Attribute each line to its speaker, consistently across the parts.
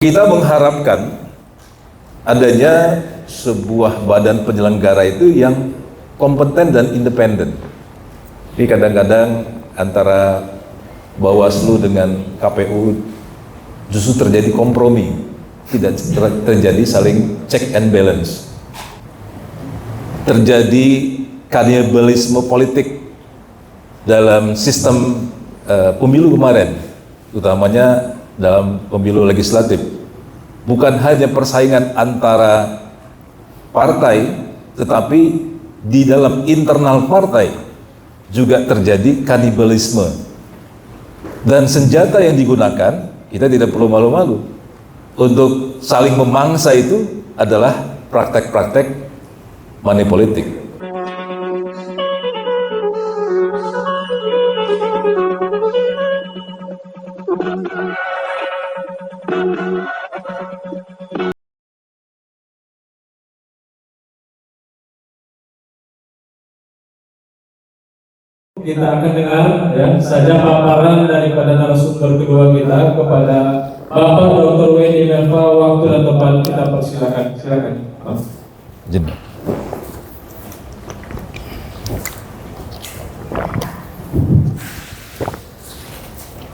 Speaker 1: Kita mengharapkan adanya sebuah badan penyelenggara itu yang kompeten dan independen. Jadi kadang-kadang antara Bawaslu dengan KPU justru terjadi kompromi, tidak terjadi saling check and balance. Terjadi kanibalisme politik dalam sistem pemilu kemarin, utamanya dalam pemilu legislatif. Bukan hanya persaingan antara partai, tetapi di dalam internal partai juga terjadi kanibalisme. Dan senjata yang digunakan, kita tidak perlu malu-malu untuk saling memangsa, itu adalah praktek-praktek money politik.
Speaker 2: Kita akan dengar saja paparan daripada narasumber kedua kita kepada Bapak Dr. Wendy Melva. Waktu dan tempat kita persilakan. Silakan.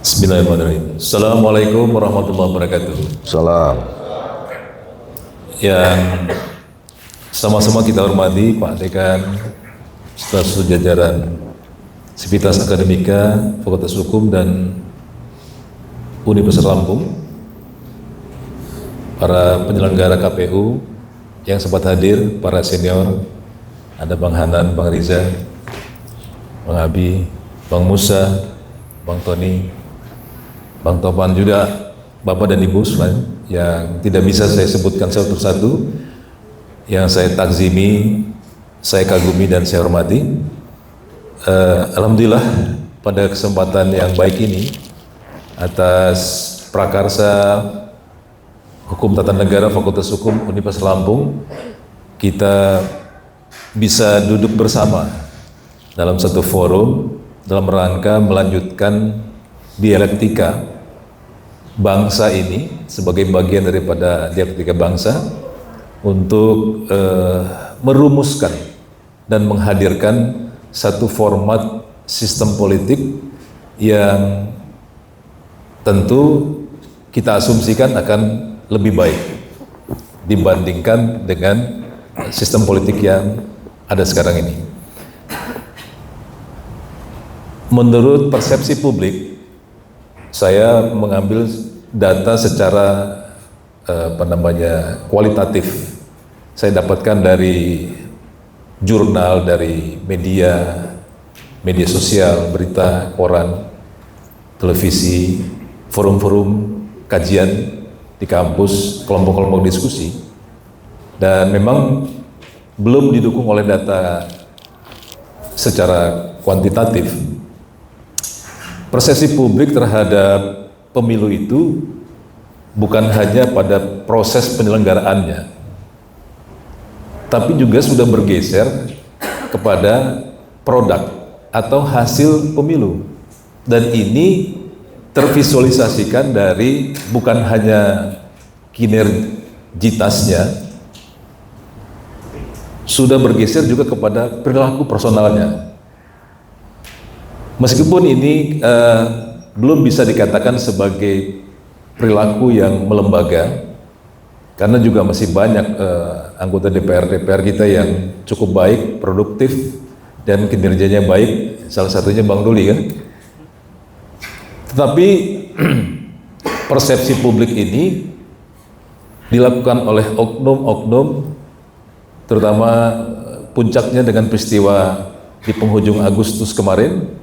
Speaker 1: Bismillahirrahmanirrahim. Assalamualaikum warahmatullahi wabarakatuh.
Speaker 3: Salam.
Speaker 1: Yang sama-sama kita hormati Pak Dekan, staf jajaran Sivitas Akademika, Fakultas Hukum dan Universitas Lampung, para penyelenggara KPU yang sempat hadir, para senior, ada Bang Hanan, Bang Riza, Bang Abi, Bang Musa, Bang Tony, Bang Topan, juga Bapak dan Ibu selain yang tidak bisa saya sebutkan satu persatu, yang saya takzimi, saya kagumi dan saya hormati. Alhamdulillah pada kesempatan yang baik ini, atas prakarsa Hukum Tata Negara Fakultas Hukum Universitas Lampung, kita bisa duduk bersama dalam satu forum dalam rangka melanjutkan dialektika bangsa ini sebagai bagian daripada dialektika bangsa untuk merumuskan dan menghadirkan satu format sistem politik yang tentu kita asumsikan akan lebih baik dibandingkan dengan sistem politik yang ada sekarang ini. Menurut persepsi publik, saya mengambil data secara kualitatif. Saya dapatkan dari jurnal, dari media sosial, berita, koran, televisi, forum-forum kajian di kampus, kelompok-kelompok diskusi, dan memang belum didukung oleh data secara kuantitatif. Persepsi publik terhadap pemilu itu bukan hanya pada proses penyelenggaraannya, tapi juga sudah bergeser kepada produk atau hasil pemilu. Dan ini tervisualisasikan dari bukan hanya kinerjitasnya, sudah bergeser juga kepada perilaku personalnya. Meskipun ini belum bisa dikatakan sebagai perilaku yang melembaga, karena juga masih banyak anggota DPR kita yang cukup baik, produktif, dan kinerjanya baik, salah satunya Bang Duli kan. Tetapi persepsi publik ini dilakukan oleh oknum-oknum, terutama puncaknya dengan peristiwa di penghujung Agustus kemarin.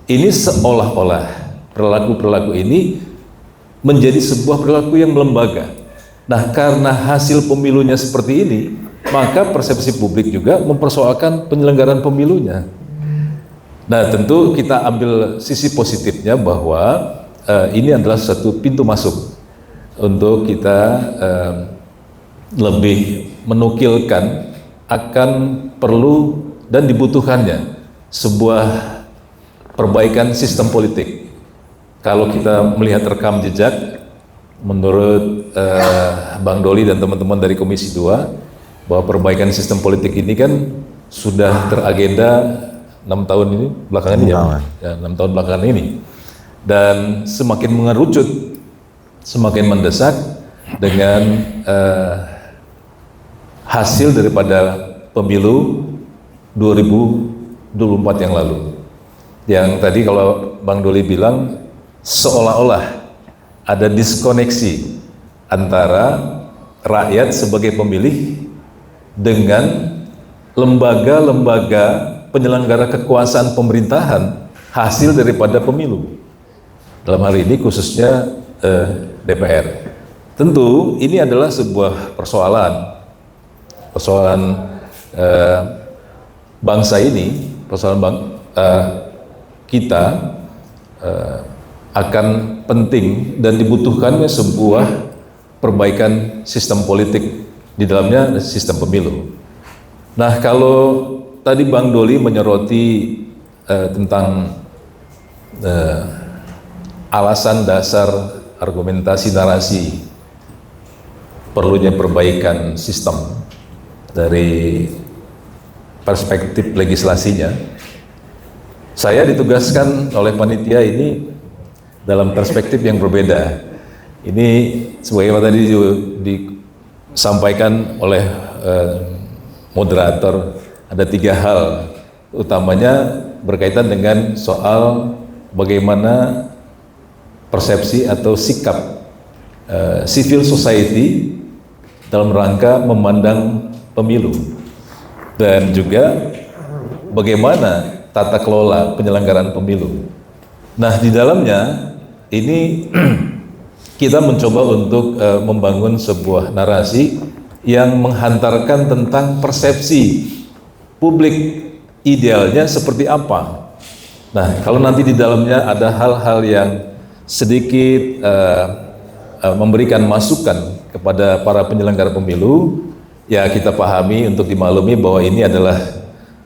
Speaker 1: Ini seolah-olah perilaku-perilaku ini menjadi sebuah perilaku yang melembaga. Nah, karena hasil pemilunya seperti ini, maka persepsi publik juga mempersoalkan penyelenggaraan pemilunya. Nah, tentu kita ambil sisi positifnya bahwa ini adalah satu pintu masuk untuk kita lebih menukilkan akan perlu dan dibutuhkannya sebuah perbaikan sistem politik. Kalau kita melihat rekam jejak menurut Bang Doli dan teman-teman dari Komisi 2 bahwa perbaikan sistem politik ini kan sudah teragenda 6 tahun ini belakangan ini ya 6 tahun belakangan ini, dan semakin mengerucut, semakin mendesak dengan hasil daripada pemilu 2024 yang lalu. Yang tadi kalau Bang Doli bilang seolah-olah ada diskoneksi antara rakyat sebagai pemilih dengan lembaga-lembaga penyelenggara kekuasaan pemerintahan hasil daripada pemilu. Dalam hal ini khususnya DPR. Tentu ini adalah sebuah persoalan bangsa ini, kita akan penting dan dibutuhkannya sebuah perbaikan sistem politik, di dalamnya sistem pemilu. Nah, kalau tadi Bang Doli menyoroti tentang alasan dasar argumentasi narasi perlunya perbaikan sistem dari perspektif legislasinya, saya ditugaskan oleh panitia ini dalam perspektif yang berbeda. Ini sebagaimana tadi disampaikan oleh moderator, ada 3 hal utamanya berkaitan dengan soal bagaimana persepsi atau sikap civil society dalam rangka memandang pemilu, dan juga bagaimana tata kelola penyelenggaraan pemilu. Nah, di dalamnya ini kita mencoba untuk membangun sebuah narasi yang menghantarkan tentang persepsi publik idealnya seperti apa. Nah, kalau nanti di dalamnya ada hal-hal yang sedikit memberikan masukan kepada para penyelenggara pemilu, ya kita pahami untuk dimaklumi bahwa ini adalah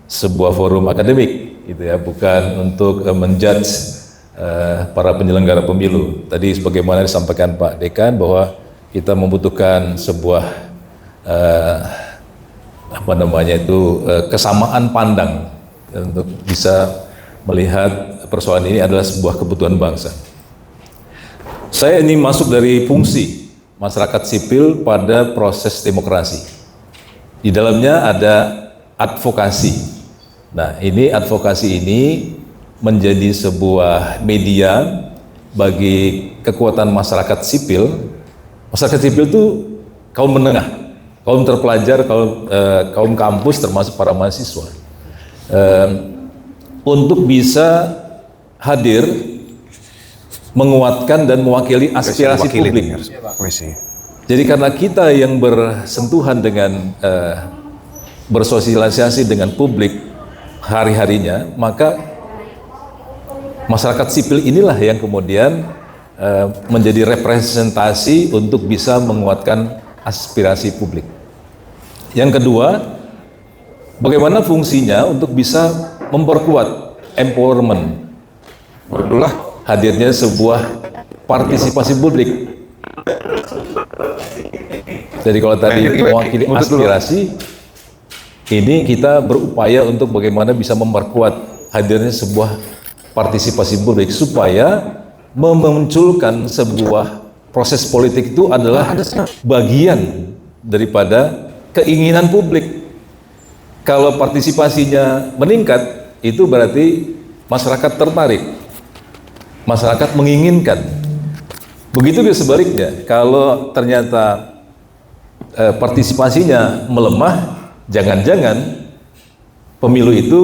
Speaker 1: sebuah forum akademik, gitu ya, bukan untuk menjudge para penyelenggara pemilu. Tadi sebagaimana disampaikan Pak Dekan bahwa kita membutuhkan sebuah kesamaan pandang untuk bisa melihat persoalan ini adalah sebuah kebutuhan bangsa. Saya ini masuk dari fungsi masyarakat sipil pada proses demokrasi. Di dalamnya ada advokasi. Nah, ini advokasi ini menjadi sebuah media bagi kekuatan masyarakat sipil. Masyarakat sipil itu kaum menengah, kaum terpelajar, kaum kampus, termasuk para mahasiswa, untuk bisa hadir menguatkan dan mewakili aspirasi publik. Jadi karena kita yang bersentuhan dengan bersosialisasi dengan publik hari-harinya, maka masyarakat sipil inilah yang kemudian menjadi representasi untuk bisa menguatkan aspirasi publik. Yang kedua, bagaimana fungsinya untuk bisa memperkuat empowerment, hadirnya sebuah partisipasi publik. Jadi kalau tadi mewakili aspirasi, ini kita berupaya untuk bagaimana bisa memperkuat hadirnya sebuah partisipasi publik supaya memunculkan sebuah proses politik itu adalah bagian daripada keinginan publik. Kalau partisipasinya meningkat, itu berarti masyarakat tertarik, masyarakat menginginkan. Begitu juga sebaliknya, kalau ternyata partisipasinya melemah, jangan-jangan pemilu itu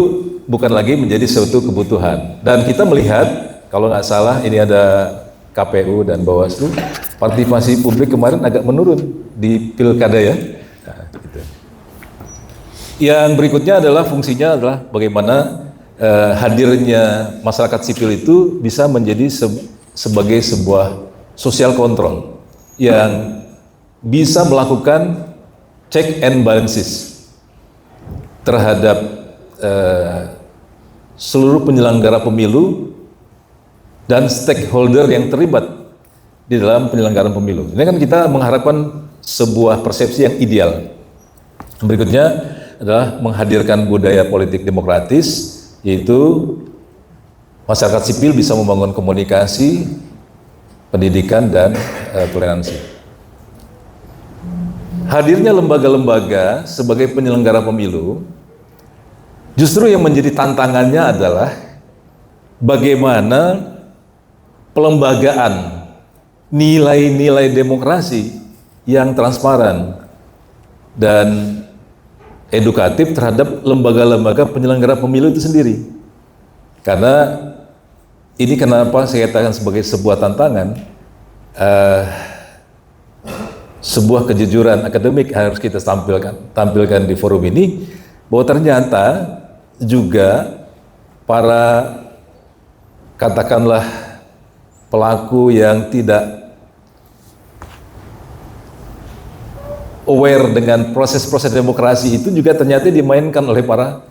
Speaker 1: bukan lagi menjadi suatu kebutuhan. Dan kita melihat, kalau nggak salah ini ada KPU dan Bawaslu, partisipasi publik kemarin agak menurun di pilkada ya. Nah, gitu. Yang berikutnya adalah fungsinya adalah bagaimana hadirnya masyarakat sipil itu bisa menjadi sebagai sebuah social control yang bisa melakukan check and balances terhadap seluruh penyelenggara pemilu dan stakeholder yang terlibat di dalam penyelenggaraan pemilu. Ini kan kita mengharapkan sebuah persepsi yang ideal. Berikutnya adalah menghadirkan budaya politik demokratis, yaitu masyarakat sipil bisa membangun komunikasi, pendidikan, dan toleransi. Hadirnya lembaga-lembaga sebagai penyelenggara pemilu, justru yang menjadi tantangannya adalah bagaimana pelembagaan nilai-nilai demokrasi yang transparan dan edukatif terhadap lembaga-lembaga penyelenggara pemilu itu sendiri. Karena ini kenapa saya katakan sebagai sebuah tantangan, sebuah kejujuran akademik harus kita tampilkan di forum ini, bahwa ternyata juga para katakanlah pelaku yang tidak aware dengan proses-proses demokrasi itu juga ternyata dimainkan oleh para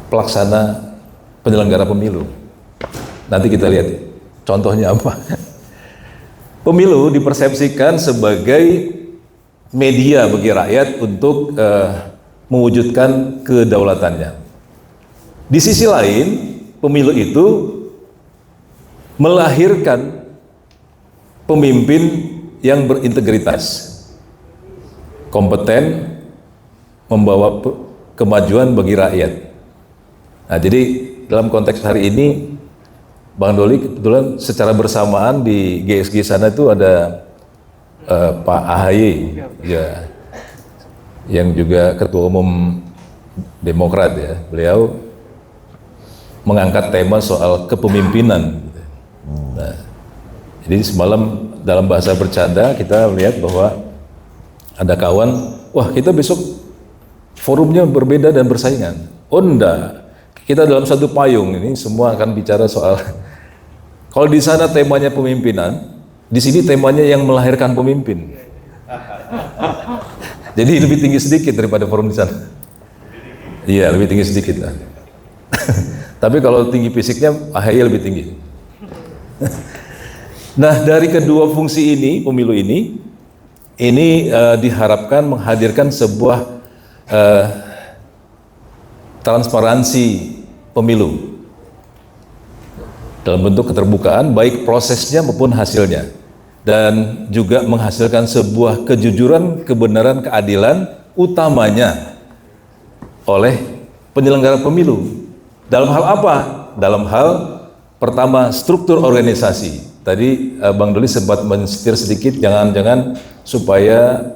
Speaker 1: pelaksana penyelenggara pemilu. Nanti kita lihat contohnya apa. Pemilu dipersepsikan sebagai media bagi rakyat untuk mewujudkan kedaulatannya. Di sisi lain, pemilu itu melahirkan pemimpin yang berintegritas, kompeten, membawa kemajuan bagi rakyat. Nah, jadi dalam konteks hari ini, Bang Doli kebetulan secara bersamaan di GSG sana itu ada Pak AHY, ya, yang juga Ketua Umum Demokrat ya. Beliau mengangkat tema soal kepemimpinan. Nah, jadi semalam dalam bahasa bercanda kita melihat bahwa ada kawan, wah kita besok forumnya berbeda dan bersaingan. Oh enggak, kita dalam satu payung ini semua akan bicara soal, kalau di sana temanya pemimpinan, di sini temanya yang melahirkan pemimpin. Jadi lebih tinggi sedikit daripada forum di sana. Iya, lebih tinggi sedikit lah. Tapi kalau tinggi fisiknya, AHY lebih tinggi. Nah, dari kedua fungsi ini, pemilu ini diharapkan menghadirkan sebuah transparansi pemilu dalam bentuk keterbukaan, baik prosesnya maupun hasilnya, dan juga menghasilkan sebuah kejujuran, kebenaran, keadilan, utamanya oleh penyelenggara pemilu. Dalam hal apa? Dalam hal pertama, struktur organisasi. Tadi Bang Doli sempat mensetir sedikit, jangan-jangan supaya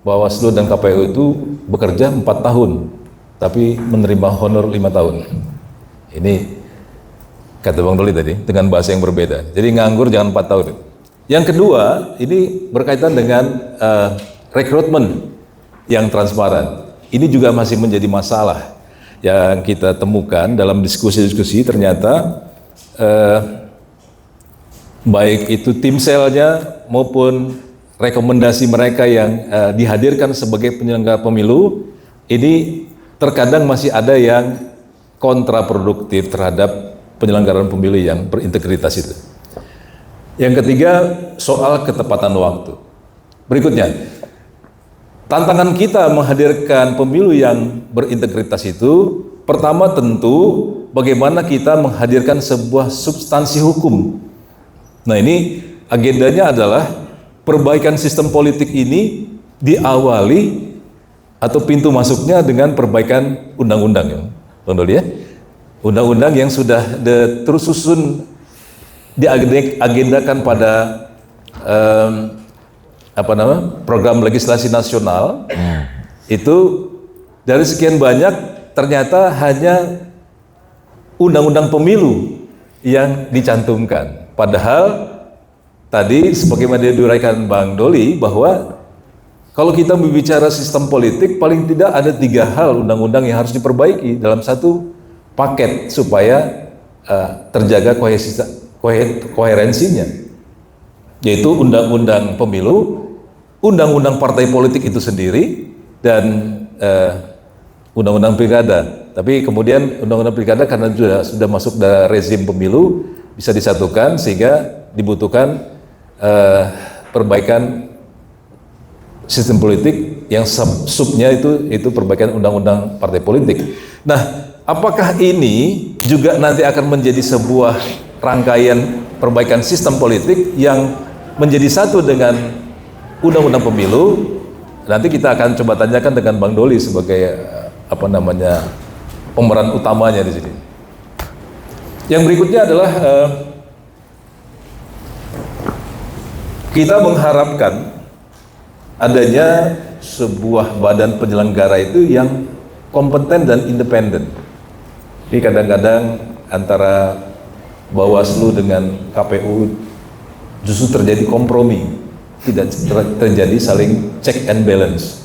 Speaker 1: Bawaslu dan KPU itu bekerja 4 tahun, tapi menerima honor 5 tahun. Ini kata Bang Doli tadi, dengan bahasa yang berbeda. Jadi nganggur jangan 4 tahun. Yang kedua, ini berkaitan dengan rekrutmen yang transparan. Ini juga masih menjadi masalah yang kita temukan dalam diskusi-diskusi. Ternyata baik itu tim selnya maupun rekomendasi mereka yang dihadirkan sebagai penyelenggara pemilu, ini terkadang masih ada yang kontraproduktif terhadap penyelenggaraan pemilu yang berintegritas itu. Yang ketiga, soal ketepatan waktu. Berikutnya, tantangan kita menghadirkan pemilu yang berintegritas itu, pertama tentu bagaimana kita menghadirkan sebuah substansi hukum. Nah, ini agendanya adalah perbaikan sistem politik ini diawali atau pintu masuknya dengan perbaikan undang-undang, ya, Bang Doli ya. Undang-undang yang sudah terus susun diagendakan pada program legislasi nasional. Itu dari sekian banyak ternyata hanya undang-undang pemilu yang dicantumkan. Padahal tadi sebagaimana diuraikan Bang Doli bahwa kalau kita berbicara sistem politik, paling tidak ada 3 hal undang-undang yang harus diperbaiki dalam satu paket supaya terjaga koherensinya, yaitu undang-undang pemilu, undang-undang partai politik itu sendiri, dan undang-undang pilkada. Tapi kemudian undang-undang pilkada karena sudah masuk dalam rezim pemilu, bisa disatukan sehingga dibutuhkan perbaikan sistem politik yang subnya itu perbaikan undang-undang partai politik. Nah, apakah ini juga nanti akan menjadi sebuah rangkaian perbaikan sistem politik yang menjadi satu dengan undang-undang pemilu? Nanti kita akan coba tanyakan dengan Bang Doli sebagai pemeran utamanya di sini. Yang berikutnya adalah kita mengharapkan adanya sebuah badan penyelenggara itu yang kompeten dan independen. Ini kadang-kadang antara Bawaslu dengan KPU justru terjadi kompromi, tidak terjadi saling check and balance.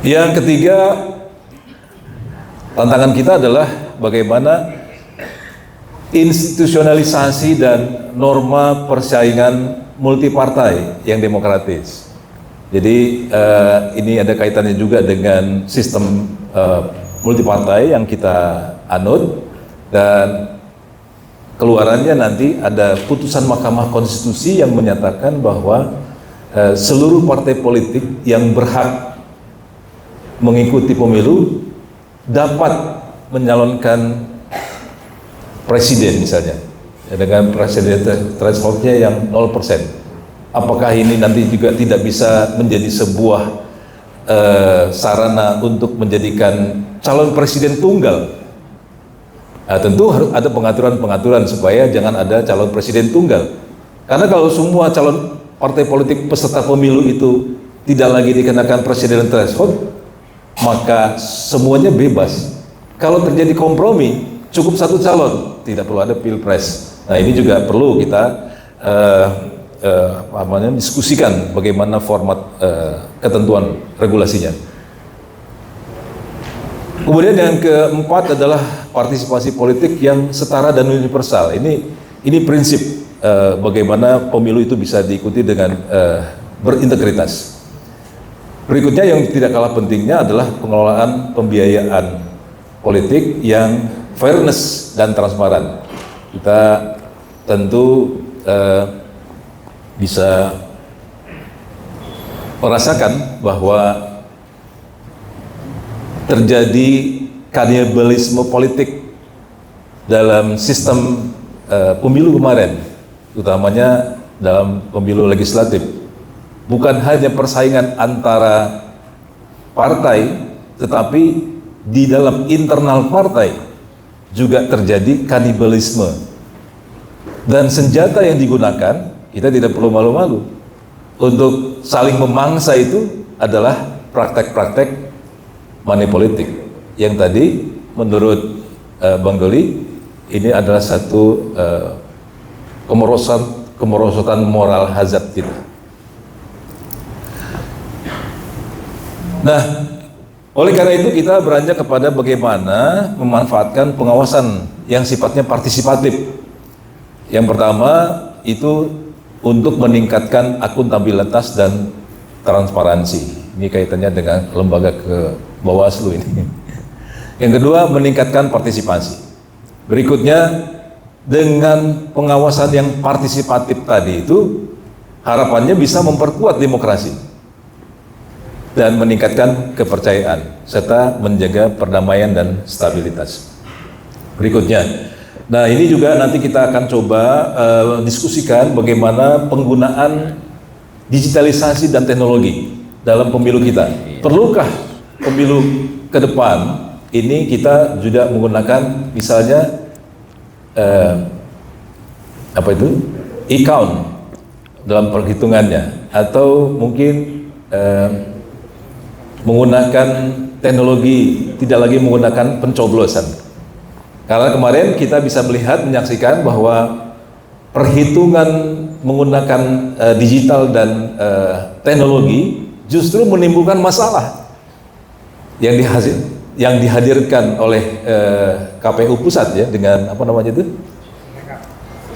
Speaker 1: Yang ketiga, tantangan kita adalah bagaimana institusionalisasi dan norma persaingan multipartai yang demokratis. Jadi ini ada kaitannya juga dengan sistem multipartai yang kita anut, dan keluarannya nanti ada putusan Mahkamah Konstitusi yang menyatakan bahwa seluruh partai politik yang berhak mengikuti pemilu dapat menyalonkan presiden misalnya dengan presiden thresholdnya yang 0%. Apakah ini nanti juga tidak bisa menjadi sebuah sarana untuk menjadikan calon presiden tunggal? Nah, tentu harus ada pengaturan-pengaturan supaya jangan ada calon presiden tunggal. Karena kalau semua calon partai politik peserta pemilu itu tidak lagi dikenakan presiden threshold, maka semuanya bebas. Kalau terjadi kompromi, cukup satu calon, tidak perlu ada pilpres. Nah, ini juga perlu kita diskusikan bagaimana format ketentuan regulasinya. Kemudian yang keempat adalah partisipasi politik yang setara dan universal. Ini prinsip bagaimana pemilu itu bisa diikuti dengan berintegritas. Berikutnya yang tidak kalah pentingnya adalah pengelolaan pembiayaan politik yang fairness dan transparan. Kita tentu bisa merasakan bahwa terjadi kanibalisme politik dalam sistem pemilu kemarin, utamanya dalam pemilu legislatif. Bukan hanya persaingan antara partai, tetapi di dalam internal partai juga terjadi kanibalisme. Dan senjata yang digunakan, kita tidak perlu malu-malu untuk saling memangsa, itu adalah praktek-praktek money politik yang tadi menurut Bang Doli ini adalah satu kemerosotan moral hazard kita. Nah, oleh karena itu kita beranjak kepada bagaimana memanfaatkan pengawasan yang sifatnya partisipatif. Yang pertama itu untuk meningkatkan akuntabilitas dan transparansi. Ini kaitannya dengan lembaga ke Bawaslu ini. Yang kedua, meningkatkan partisipasi. Berikutnya, dengan pengawasan yang partisipatif tadi itu harapannya bisa memperkuat demokrasi dan meningkatkan kepercayaan serta menjaga perdamaian dan stabilitas. Berikutnya, nah ini juga nanti kita akan coba diskusikan bagaimana penggunaan digitalisasi dan teknologi dalam pemilu kita. Perlukah pemilu ke depan ini kita juga menggunakan misalnya e-count dalam perhitungannya, atau mungkin menggunakan teknologi, tidak lagi menggunakan pencoblosan. Karena kemarin kita bisa menyaksikan bahwa perhitungan menggunakan digital dan teknologi justru menimbulkan masalah yang dihadirkan oleh KPU pusat ya, dengan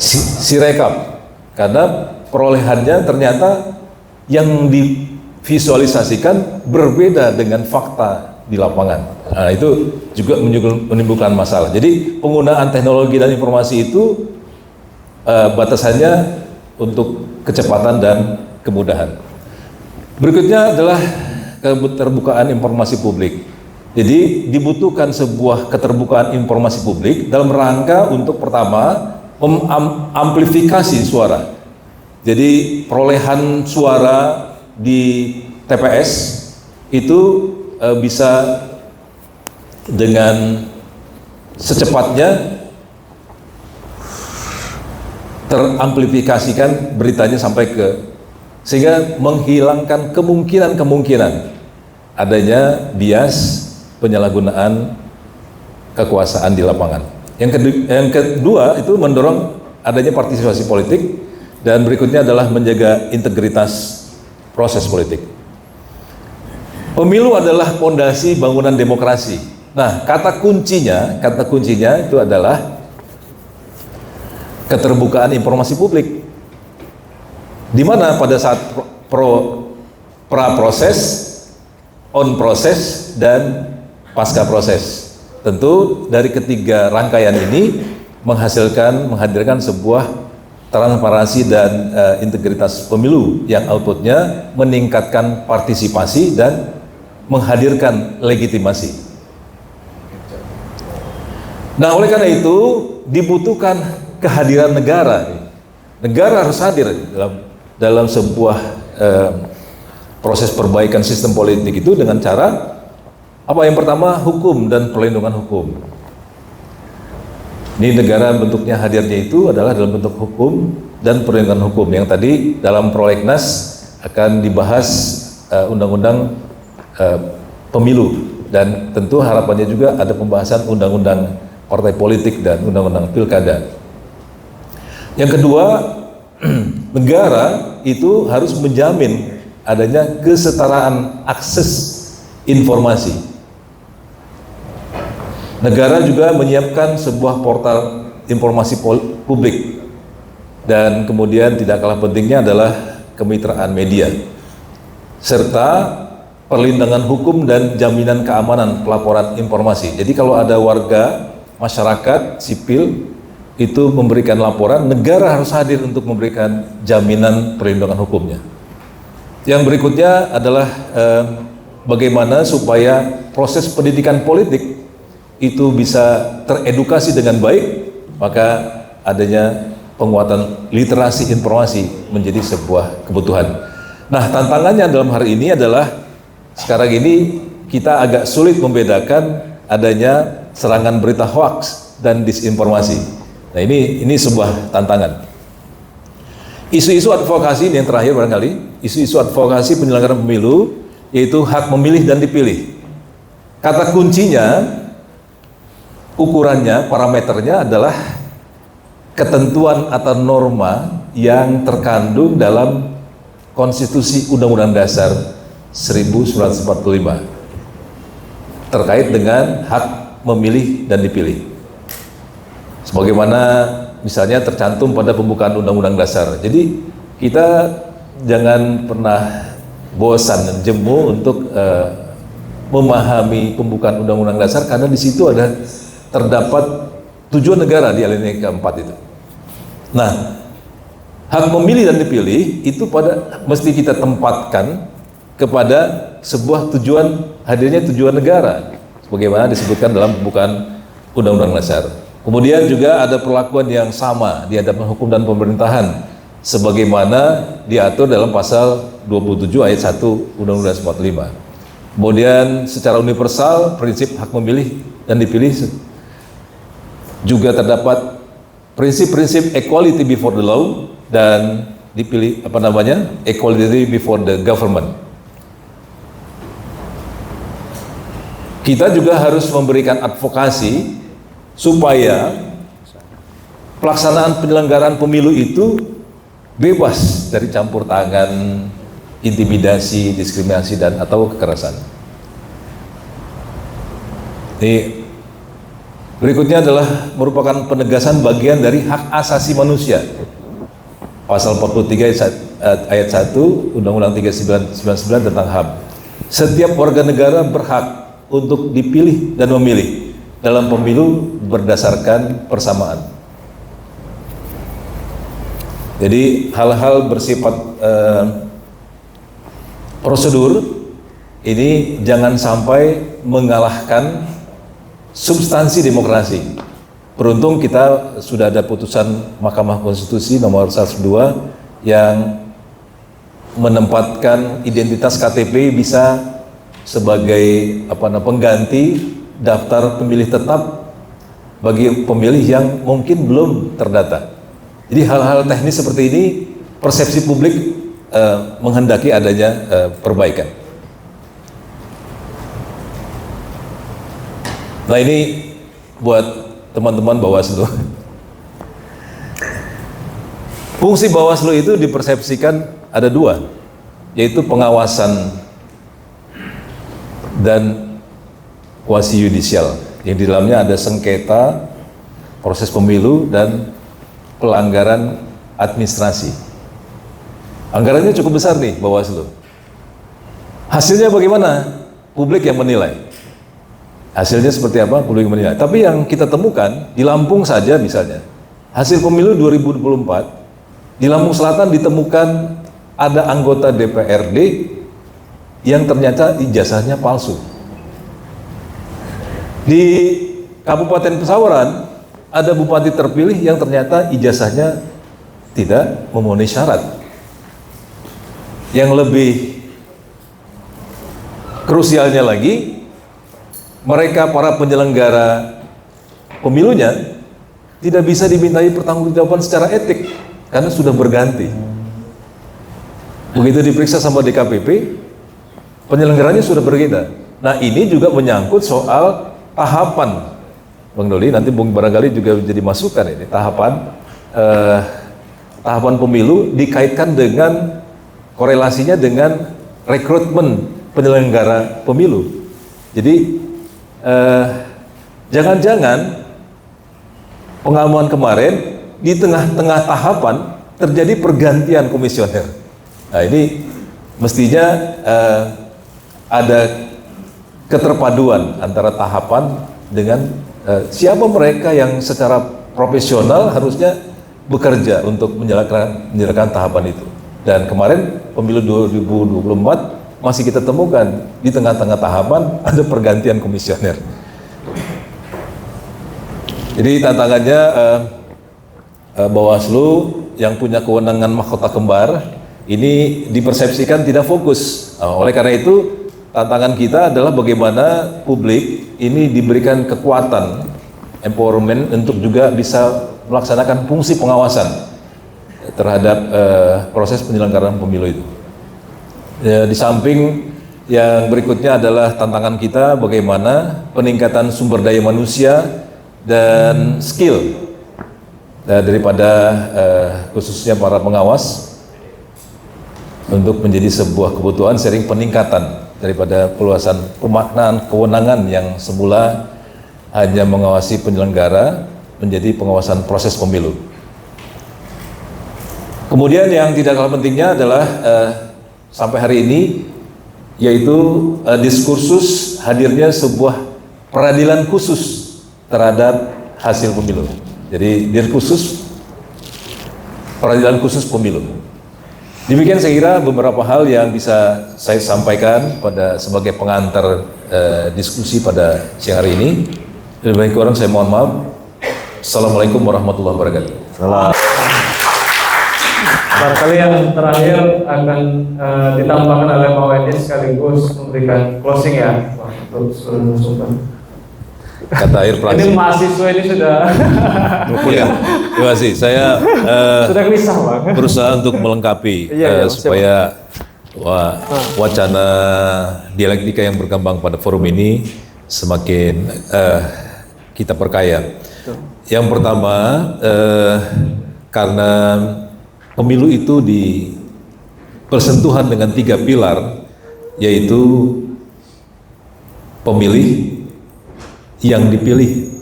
Speaker 1: Sirekap. Karena perolehannya ternyata yang visualisasikan berbeda dengan fakta di lapangan. Nah, itu juga menimbulkan masalah. Jadi penggunaan teknologi dan informasi itu batasannya untuk kecepatan dan kemudahan. Berikutnya adalah keterbukaan informasi publik. Jadi dibutuhkan sebuah keterbukaan informasi publik dalam rangka untuk pertama mengamplifikasi suara. Jadi perolehan suara di TPS itu bisa dengan secepatnya teramplifikasikan beritanya sampai ke, sehingga menghilangkan kemungkinan adanya bias penyalahgunaan kekuasaan di lapangan. Yang kedua itu mendorong adanya partisipasi politik, dan berikutnya adalah menjaga integritas proses politik. Pemilu adalah fondasi bangunan demokrasi. Nah, kata kuncinya itu adalah keterbukaan informasi publik, di mana pada saat pra-proses, on-proses, dan pasca-proses. Tentu dari ketiga rangkaian ini menghadirkan sebuah transparansi dan integritas pemilu yang outputnya meningkatkan partisipasi dan menghadirkan legitimasi. Nah, oleh karena itu dibutuhkan kehadiran negara. Negara harus hadir dalam sebuah proses perbaikan sistem politik itu dengan cara apa? Yang pertama, hukum dan perlindungan hukum. Ini negara bentuknya hadirnya itu adalah dalam bentuk hukum dan perlindungan hukum, yang tadi dalam prolegnas akan dibahas undang-undang pemilu, dan tentu harapannya juga ada pembahasan undang-undang partai politik dan undang-undang pilkada. Yang kedua, negara itu harus menjamin adanya kesetaraan akses informasi. Negara juga menyiapkan sebuah portal informasi publik, dan kemudian tidak kalah pentingnya adalah kemitraan media, serta perlindungan hukum dan jaminan keamanan pelaporan informasi. Jadi kalau ada warga masyarakat sipil itu memberikan laporan, negara harus hadir untuk memberikan jaminan perlindungan hukumnya. Yang berikutnya adalah bagaimana supaya proses pendidikan politik itu bisa teredukasi dengan baik, maka adanya penguatan literasi informasi menjadi sebuah kebutuhan. Nah, tantangannya dalam hari ini adalah sekarang ini kita agak sulit membedakan adanya serangan berita hoax dan disinformasi. Nah, ini sebuah tantangan. Isu-isu advokasi ini yang terakhir barangkali, isu-isu advokasi penyelenggaraan pemilu, yaitu hak memilih dan dipilih. Kata kuncinya, ukurannya, parameternya adalah ketentuan atau norma yang terkandung dalam Konstitusi Undang-Undang Dasar 1945 terkait dengan hak memilih dan dipilih. Sebagaimana misalnya tercantum pada pembukaan Undang-Undang Dasar. Jadi kita jangan pernah bosan dan jemu untuk memahami pembukaan Undang-Undang Dasar, karena di situ ada terdapat tujuan negara di alinea keempat itu. Nah, hak memilih dan dipilih itu mesti kita tempatkan kepada sebuah tujuan, hadirnya tujuan negara, sebagaimana disebutkan dalam pembukaan Undang-Undang Dasar. Kemudian juga ada perlakuan yang sama di hadapan hukum dan pemerintahan, sebagaimana diatur dalam pasal 27 ayat 1 Undang-Undang 45. Kemudian secara universal prinsip hak memilih dan dipilih juga terdapat prinsip-prinsip equality before the law dan dipilih equality before the government. Kita juga harus memberikan advokasi supaya pelaksanaan penyelenggaraan pemilu itu bebas dari campur tangan, intimidasi, diskriminasi, dan atau kekerasan. Ini berikutnya adalah merupakan penegasan bagian dari hak asasi manusia. Pasal 43 ayat 1 Undang-Undang 3999 tentang HAM. Setiap warga negara berhak untuk dipilih dan memilih dalam pemilu berdasarkan persamaan. Jadi hal-hal bersifat prosedur ini jangan sampai mengalahkan substansi demokrasi. Beruntung kita sudah ada putusan Mahkamah Konstitusi nomor 102 yang menempatkan identitas KTP bisa sebagai pengganti daftar pemilih tetap bagi pemilih yang mungkin belum terdata. Jadi hal-hal teknis seperti ini persepsi publik menghendaki adanya perbaikan. Nah, ini buat teman-teman Bawaslu. Fungsi Bawaslu itu dipersepsikan ada dua, yaitu pengawasan dan kuasi yudisial, yang di dalamnya ada sengketa proses pemilu dan pelanggaran administrasi. Anggarannya cukup besar nih Bawaslu. Hasilnya bagaimana? Publik yang menilai. Hasilnya seperti apa? Publik yang menilai. Tapi yang kita temukan di Lampung saja misalnya, hasil pemilu 2024 di Lampung Selatan ditemukan ada anggota DPRD yang ternyata ijazahnya palsu. Di Kabupaten Pesawaran ada bupati terpilih yang ternyata ijazahnya tidak memenuhi syarat. Yang lebih krusialnya lagi, mereka para penyelenggara pemilunya tidak bisa dimintai pertanggungjawaban secara etik karena sudah berganti. Begitu diperiksa sama DKPP, penyelenggaranya sudah berbeda. Nah, ini juga menyangkut soal tahapan, Bang Doli, nanti barangkali juga jadi masukan ini, tahapan pemilu dikaitkan dengan korelasinya dengan rekrutmen penyelenggara pemilu. Jadi jangan-jangan pengalaman kemarin di tengah-tengah tahapan terjadi pergantian komisioner. Nah, ini mestinya ada keterpaduan antara tahapan dengan siapa mereka yang secara profesional harusnya bekerja untuk menjalankan tahapan itu. Dan kemarin pemilu 2024 masih kita temukan di tengah-tengah tahapan ada pergantian komisioner. Jadi tantangannya Bawaslu yang punya kewenangan mahkota kembar ini dipersepsikan tidak fokus. Oleh karena itu tantangan kita adalah bagaimana publik ini diberikan kekuatan empowerment untuk juga bisa melaksanakan fungsi pengawasan terhadap proses penyelenggaraan pemilu itu. Ya, di samping yang berikutnya adalah tantangan kita bagaimana peningkatan sumber daya manusia dan skill daripada khususnya para pengawas untuk menjadi sebuah kebutuhan sering peningkatan daripada peluasan pemaknaan kewenangan yang semula hanya mengawasi penyelenggara menjadi pengawasan proses pemilu. Kemudian yang tidak kalah pentingnya adalah sampai hari ini yaitu diskursus hadirnya sebuah peradilan khusus terhadap hasil pemilu. Jadi diskursus peradilan khusus pemilu. Demikian saya kira beberapa hal yang bisa saya sampaikan pada sebagai pengantar diskusi pada siang hari ini. Lebih baik kurang saya mohon maaf. Assalamualaikum warahmatullahi wabarakatuh.
Speaker 3: Salam.
Speaker 2: Barangkali yang terakhir akan ditambahkan oleh Pak Wadi sekaligus memberikan closing ya untuk seluruh narasumber.
Speaker 1: Kata air
Speaker 2: Ini
Speaker 1: praksi.
Speaker 2: mahasiswa ini sudah
Speaker 1: Ya, terima kasih. Saya
Speaker 2: sudah gelisah Bang.
Speaker 1: berusaha untuk melengkapi
Speaker 3: Iya,
Speaker 1: supaya wacana dialektika yang berkembang pada forum ini semakin kita perkaya. Yang pertama, karena pemilu itu bersentuhan dengan 3 pilar, yaitu pemilih, yang dipilih,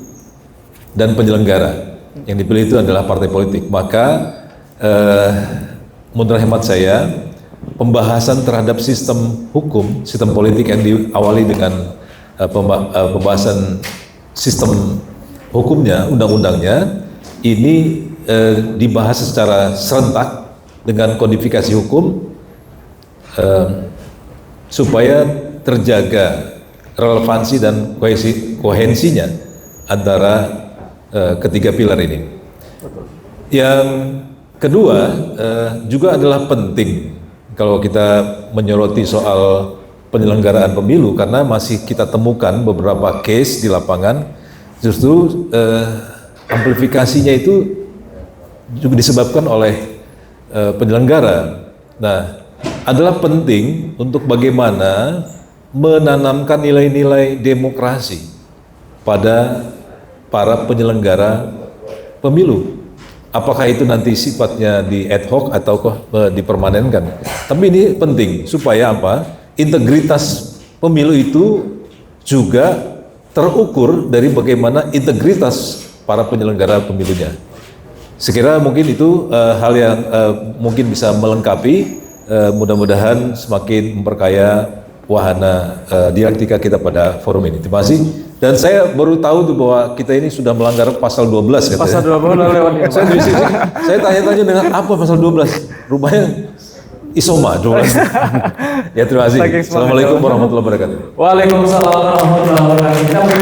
Speaker 1: dan penyelenggara. Yang dipilih itu adalah partai politik. Maka menurut hemat saya, pembahasan terhadap sistem hukum, sistem politik yang diawali dengan pembahasan sistem hukumnya, undang-undangnya, ini dibahas secara serentak dengan kodifikasi hukum supaya terjaga relevansi dan kohensinya antara ketiga pilar ini. Yang kedua juga adalah penting kalau kita menyoroti soal penyelenggaraan pemilu, karena masih kita temukan beberapa case di lapangan justru amplifikasinya itu juga disebabkan oleh penyelenggara. Nah, adalah penting untuk bagaimana menanamkan nilai-nilai demokrasi pada para penyelenggara pemilu. Apakah itu nanti sifatnya di ad hoc atau dipermanenkan? Tapi ini penting supaya apa? Integritas pemilu itu juga terukur dari bagaimana integritas para penyelenggara pemilunya. Sekira mungkin itu hal yang mungkin bisa melengkapi, mudah-mudahan semakin memperkaya wahana dialektika kita pada forum ini. Terima kasih. Dan saya baru tahu tuh bahwa kita ini sudah melanggar pasal 12 katanya.
Speaker 3: Pasal 12 lewat ini.
Speaker 1: Saya tanya-tanya dengan apa pasal 12? Rupanya isoma. Ya, terima kasih. Assalamualaikum warahmatullahi wabarakatuh.
Speaker 3: Waalaikumsalam warahmatullahi wabarakatuh.